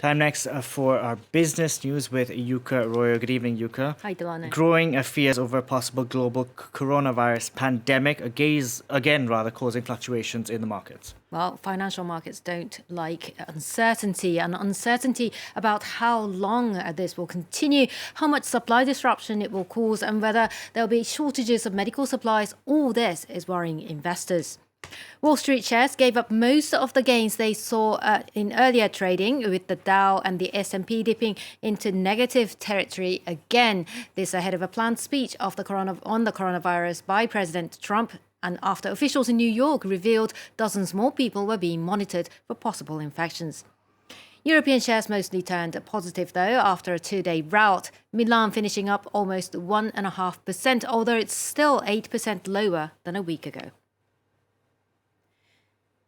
Time next for our business news with Yuka Royo. Good evening, Yuka. Hi, Delano. Growing fears over a possible global coronavirus pandemic, again, causing fluctuations in the markets. Well, financial markets don't like uncertainty, and uncertainty about how long this will continue, how much supply disruption it will cause, and whether there'll be shortages of medical supplies. All this is worrying investors. Wall Street shares gave up most of the gains they saw in earlier trading, with the Dow and the S&P dipping into negative territory again. This ahead of a planned speech on the coronavirus by President Trump, and after officials in New York revealed dozens more people were being monitored for possible infections. European shares mostly turned positive, though, after a two-day rout. Milan finishing up almost 1.5%, although it's still 8% lower than a week ago.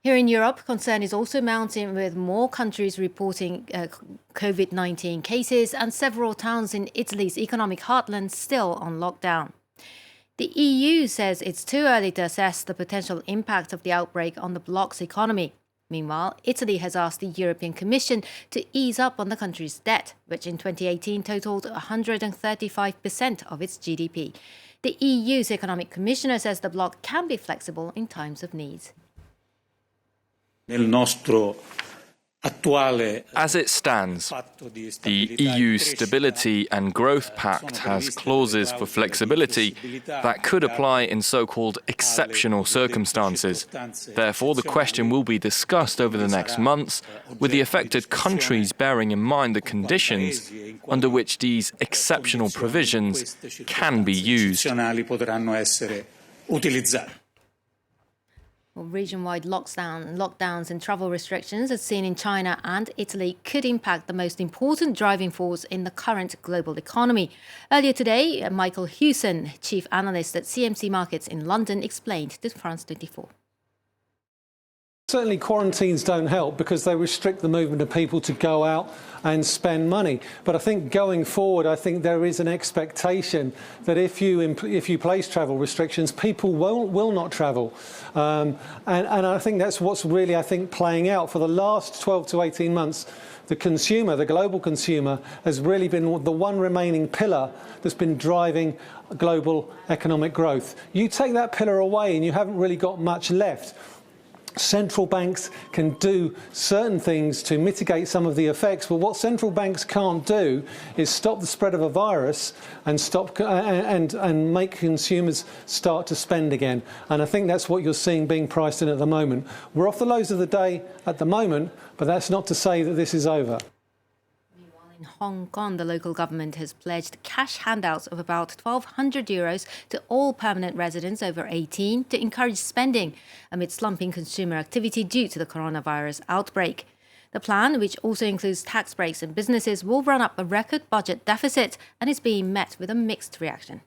Here in Europe, concern is also mounting, with more countries reporting COVID-19 cases and several towns in Italy's economic heartland still on lockdown. The EU says it's too early to assess the potential impact of the outbreak on the bloc's economy. Meanwhile, Italy has asked the European Commission to ease up on the country's debt, which in 2018 totaled 135% of its GDP. The EU's economic commissioner says the bloc can be flexible in times of need. As it stands, the EU Stability and Growth Pact has clauses for flexibility that could apply in so-called exceptional circumstances. Therefore, the question will be discussed over the next months, with the affected countries bearing in mind the conditions under which these exceptional provisions can be used. Well, region-wide lockdowns and travel restrictions, as seen in China and Italy, could impact the most important driving force in the current global economy. Earlier today, Michael Hewson, chief analyst at CMC Markets in London, explained to France 24. Certainly quarantines don't help because they restrict the movement of people to go out and spend money. But I think going forward, I think there is an expectation that if you place travel restrictions, people will not travel. And I think that's what's really, playing out. For the last 12 to 18 months, the consumer, the global consumer, has really been the one remaining pillar that's been driving global economic growth. You take that pillar away and you haven't really got much left. Central banks can do certain things to mitigate some of the effects, but what central banks can't do is stop the spread of a virus and and make consumers start to spend again. And I think that's what you're seeing being priced in at the moment. We're off the lows of the day at the moment, but that's not to say that this is over. In Hong Kong, the local government has pledged cash handouts of about €1,200 to all permanent residents over 18 to encourage spending amid slumping consumer activity due to the coronavirus outbreak. The plan, which also includes tax breaks and businesses, will run up a record budget deficit and is being met with a mixed reaction.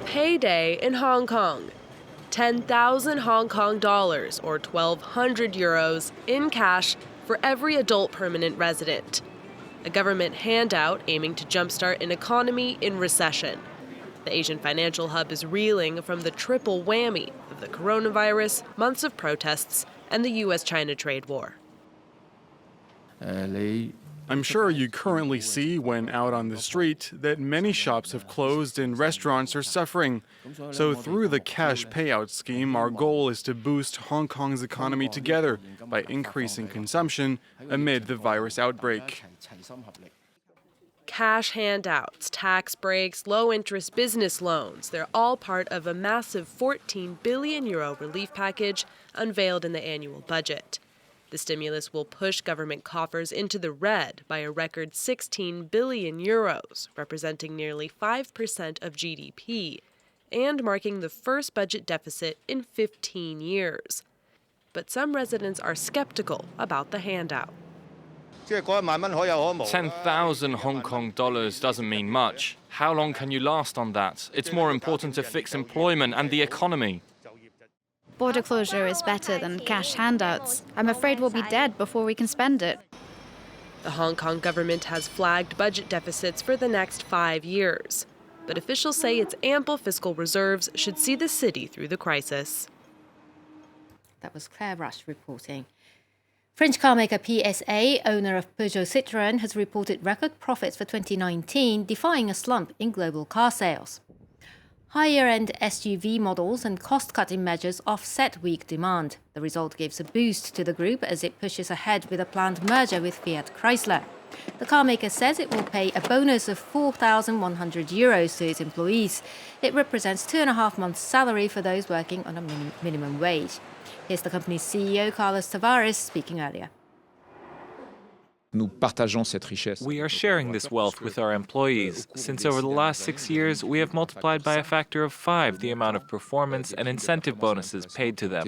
Payday in Hong Kong. 10,000 Hong Kong dollars or €1,200 in cash for every adult permanent resident. A government handout aiming to jumpstart an economy in recession. The Asian financial hub is reeling from the triple whammy of the coronavirus, months of protests, and the US-China trade war. I'm sure you currently see when out on the street that many shops have closed and restaurants are suffering. So through the cash payout scheme, our goal is to boost Hong Kong's economy together by increasing consumption amid the virus outbreak. Cash handouts, tax breaks, low-interest business loans, they're all part of a massive €14 billion relief package unveiled in the annual budget. The stimulus will push government coffers into the red by a record €16 billion, representing nearly 5% of GDP, and marking the first budget deficit in 15 years. But some residents are skeptical about the handout. 10,000 Hong Kong dollars doesn't mean much. How long can you last on that? It's more important to fix employment and the economy. Border closure is better than cash handouts. I'm afraid we'll be dead before we can spend it. The Hong Kong government has flagged budget deficits for the next 5 years. But officials say its ample fiscal reserves should see the city through the crisis. That was Claire Rush reporting. French carmaker PSA, owner of Peugeot Citroën, has reported record profits for 2019, defying a slump in global car sales. Higher-end SUV models and cost-cutting measures offset weak demand. The result gives a boost to the group as it pushes ahead with a planned merger with Fiat Chrysler. The carmaker says it will pay a bonus of €4,100 to its employees. It represents 2.5 months' salary for those working on a minimum wage. Here's the company's CEO, Carlos Tavares, speaking earlier. We are sharing this wealth with our employees. Since over the last 6 years, we have multiplied by a factor of 5 the amount of performance and incentive bonuses paid to them.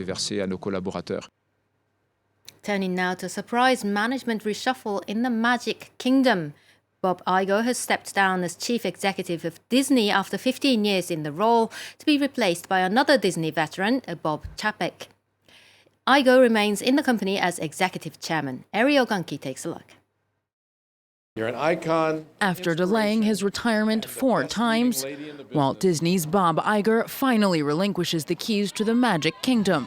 Turning now to a surprise management reshuffle in the Magic Kingdom. Bob Iger has stepped down as chief executive of Disney after 15 years in the role, to be replaced by another Disney veteran, Bob Chapek. Iger remains in the company as executive chairman. Ariel Gunke takes a look. You're an icon. After delaying his retirement 4 times, Walt Disney's Bob Iger finally relinquishes the keys to the Magic Kingdom.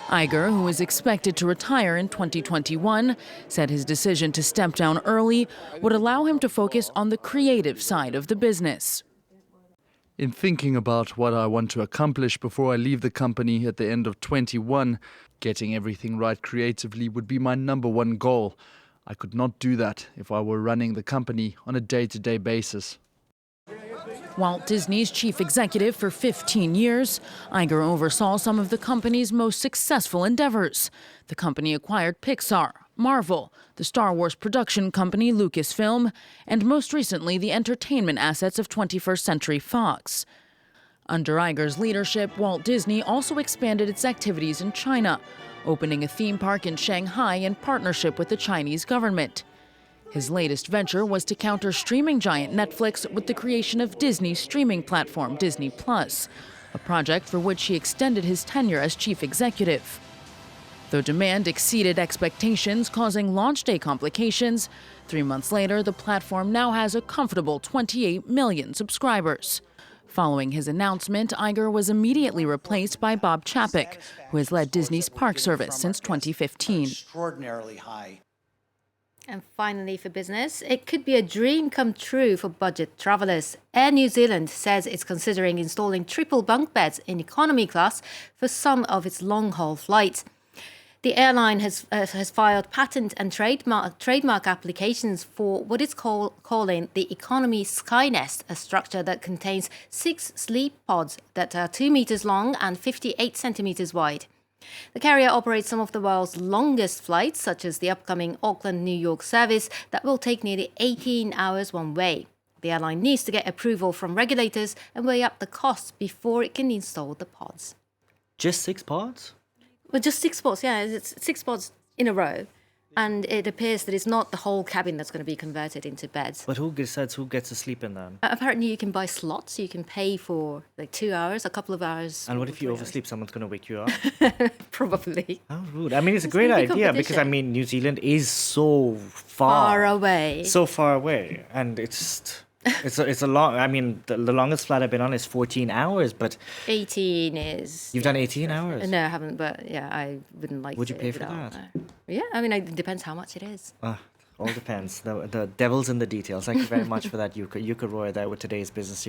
Iger, who is expected to retire in 2021, said his decision to step down early would allow him to focus on the creative side of the business. In thinking about what I want to accomplish before I leave the company at the end of 21, getting everything right creatively would be my #1 goal. I could not do that if I were running the company on a day-to-day basis. Walt Disney's chief executive for 15 years, Iger oversaw some of the company's most successful endeavors. The company acquired Pixar, Marvel, the Star Wars production company Lucasfilm, and most recently the entertainment assets of 21st Century Fox. Under Iger's leadership, Walt Disney also expanded its activities in China, opening a theme park in Shanghai in partnership with the Chinese government. His latest venture was to counter streaming giant Netflix with the creation of Disney's streaming platform, Disney+, a project for which he extended his tenure as chief executive. Though demand exceeded expectations, causing launch day complications, 3 months later, the platform now has a comfortable 28 million subscribers. Following his announcement, Iger was immediately replaced by Bob Chapek, who has led Disney's park service since 2015. Extraordinarily high. And finally, for business, it could be a dream come true for budget travelers. Air New Zealand says it's considering installing triple bunk beds in economy class for some of its long-haul flights. The airline has filed patent and trademark applications for what it's calling the Economy Skynest, a structure that contains 6 sleep pods that are 2 meters long and 58 centimeters wide. The carrier operates some of the world's longest flights, such as the upcoming Auckland-New York service that will take nearly 18 hours one way. The airline needs to get approval from regulators and weigh up the costs before it can install the pods. Just 6 pods? Well, just 6 pods, yeah. It's 6 pods in a row. And it appears that it's not the whole cabin that's going to be converted into beds. But who decides who gets to sleep in them? Apparently you can buy slots. You can pay for like 2 hours, a couple of hours. And what if you oversleep? Someone's going to wake you up? Probably. How rude. I mean, it's a great idea because, I mean, New Zealand is so far away. So far away. And it's a long, I mean, the longest flight I've been on is 14 hours, but... 18 is... You've done 18 hours? No, I haven't, but yeah, I wouldn't like to... Would you pay for that? Yeah, I mean, it depends how much it is. All depends. The devil's in the details. Thank you very much for that, Yuka Roy, there with today's Business News.